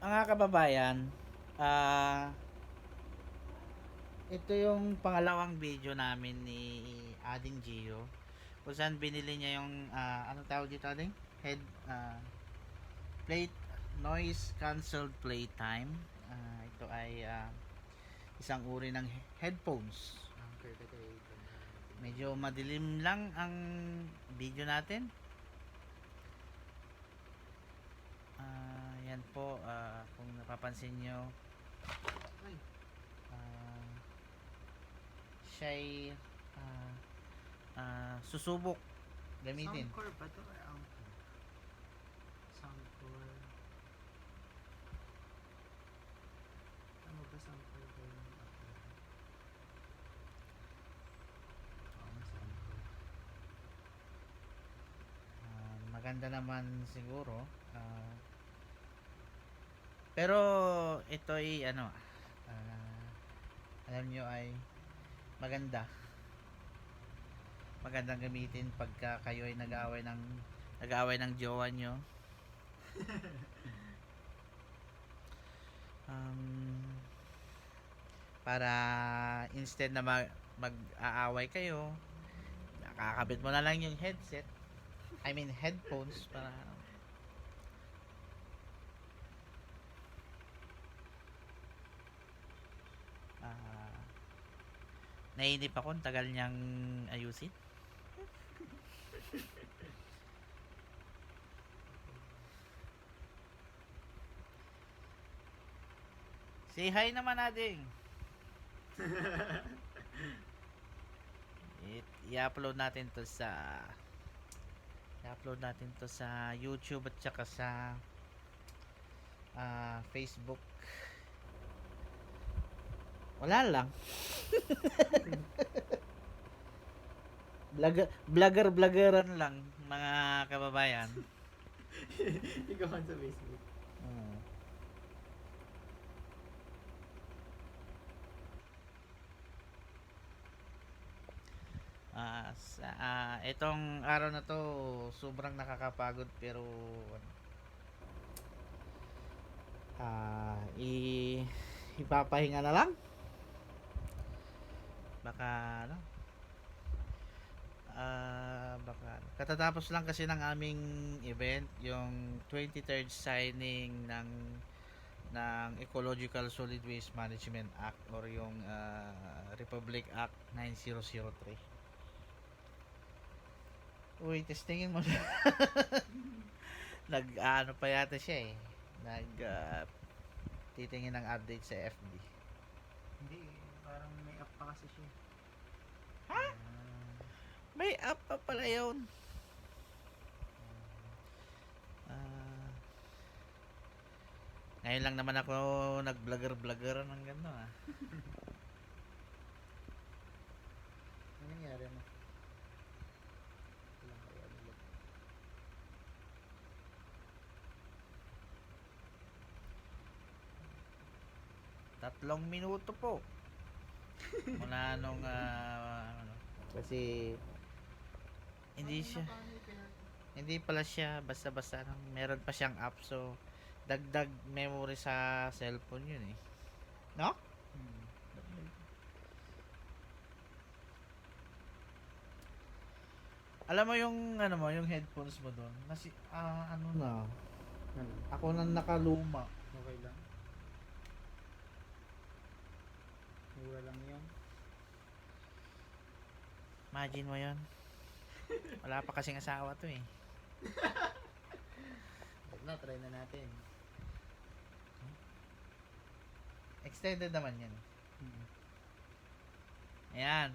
Mga kababayan, ah ito yung pangalawang video namin ni Ading Gio kung saan binili niya yung anong tawag dito Ading? Head plate noise cancelled playtime. Ito ay isang uri ng headphones. Medyo madilim lang ang video natin. Yan po, kung napapansin nyo, ah, siya'y susubok gamitin. Soundcore ba to or Anchor? Soundcore. Tama ba Soundcore ba yung Anchor? Oo, Soundcore. Maganda naman siguro. Pero ito ay ano, alam nyo ay magandang gamitin pagka kayo ay nag-aaway ng jowa nyo. Para instead na mag-aaway kayo, nakakabit mo na lang yung headphones para naiinip ako, tagal niyang ayusin. Say hi naman natin. I-upload natin to sa YouTube at saka sa Facebook. Wala lang. Vloggeran lang mga kababayan. Ikaw kan sa Facebook. Itong araw na to sobrang nakakapagod pero ipapahinga na lang. Baka katatapos lang kasi ng aming event, yung 23rd signing ng Ecological Solid Waste Management Act or yung Republic Act 9003. Uy, testingin mo na. Nag-ano pa yata siya eh. Titingin ng update sa FB. Hindi, parang may app pa kasi siya. Ha? May app pa pala yun. Ngayon lang naman ako nag-vlogger ng gano'n Ano nangyari mo? Walang kaya nila. 3 minuto po. Mula nung kasi hindi pala siya basta-basta meron pa siyang app, so dagdag memory sa cellphone yun eh, no? Alam mo yung yung headphones mo doon ako na nakaluma. Okay lang. Mura lang yan. Imagine mo yun. Wala pa kasing asawa to eh. Huwag na, try na natin. Extended naman yan. Ayan.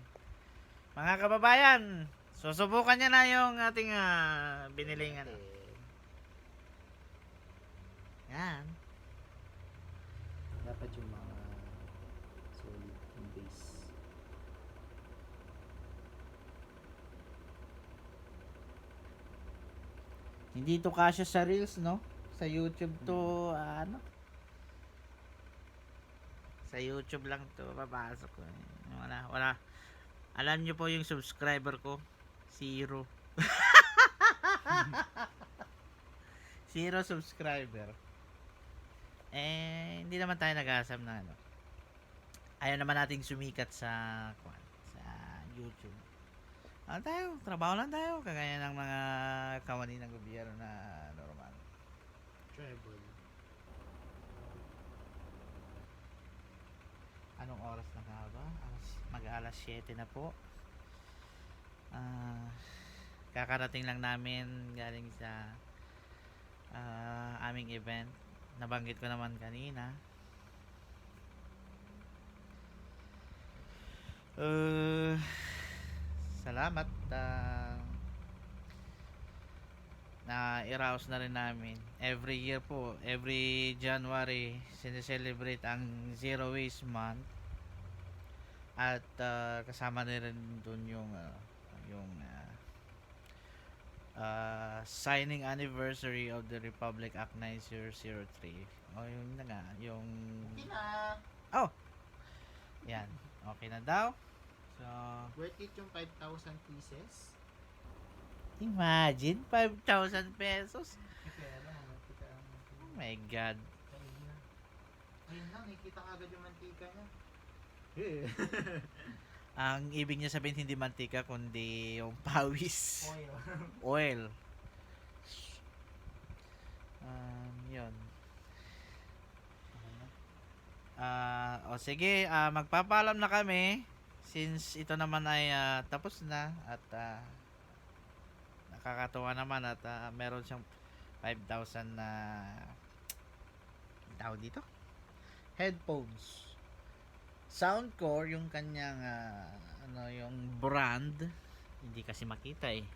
Mga kababayan, susubukan niya na yung ating biniling Yan. Dapat yung mga solid yung base. Hindi to kasya sa Reels, no? Sa YouTube to, sa YouTube lang to papasok ko. Wala. Alam nyo po yung subscriber ko, 0. 0 subscriber. eh hindi naman tayo nag-aasam na ano. Ayaw naman nating sumikat sa sa YouTube. Ano tayo, trabaho lang tayo kagaya ng mga kawani ng gobyerno na normal. Travel. Anong oras na nga ba? Mag-alas 7 na po. Kakarating lang namin galing sa aming event. Nabanggit ko naman kanina. Salamat na i-rouse na rin namin. Every year po, every January, sineselebrate ang Zero Waste Month. At kasama na rin dun yung signing anniversary of the Republic Act 9003. O yung na nga, yung... Okay na. Oh! Yan. Okay na daw. So, Worth it yung 5,000 pieces. imagine, 5,000 pesos. Kaya lang, mantika ang Oh my God. Ayun na, nakikita ka agad yung mantika niya. Ang ibig niya sabihin hindi mantika kundi yung pawis. Oil. Oil. Yun. O sige, magpapaalam na kami since ito naman ay tapos na at nakakatuwa naman at meron siyang 5,000 na tawag dito headphones. Soundcore yung kanyang yung brand, hindi kasi makita eh.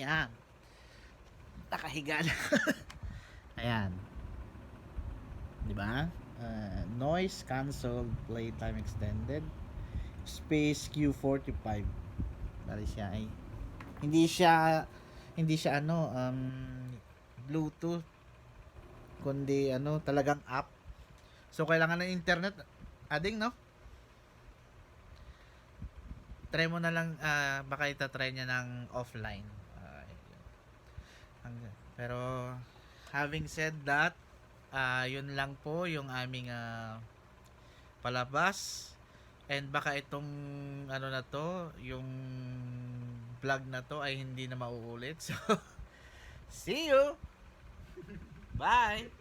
Yan. Nakahiga lang. Ayan. 'Di ba? Noise cancelled, playtime extended. Space Q45. Bali siya ay hindi siya Bluetooth kundi talagang app. So kailangan ng internet ading, no? Try mo na lang, baka itatry niya ng offline. Pero having said that, yun lang po yung aming palabas. And baka itong na to, yung vlog na to ay hindi na mauulit. So, see you! Bye!